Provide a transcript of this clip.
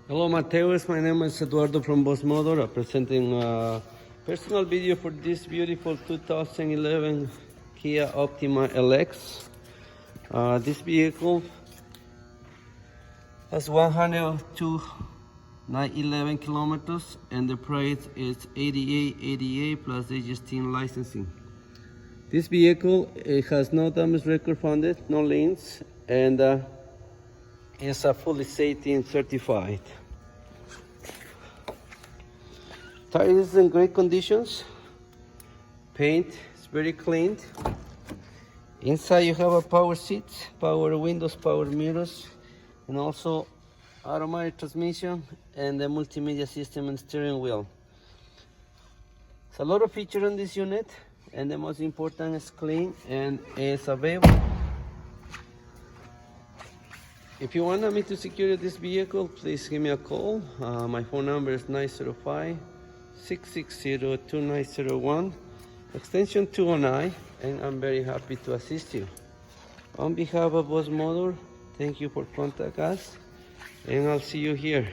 Hello Mateusz, my name is Eduardo from Boss Motor, presenting a personal video for this beautiful 2011 Kia Optima LX. This vehicle has 102,911 kilometers and the price is $88.88 plus HST licensing. This vehicle, it has no damage record funded, no liens, and is fully safety and certified. Tires in great conditions. Paint is very clean. Inside you have a power seat, power windows, power mirrors, and also automatic transmission and the multimedia system and steering wheel. It's a lot of features on this unit, and the most important is clean and is available. If you want me to secure this vehicle, please give me a call. My phone number is 905-660-2901, extension 209, and I'm very happy to assist you. On behalf of Boss Motor, thank you for contacting us, and I'll see you here.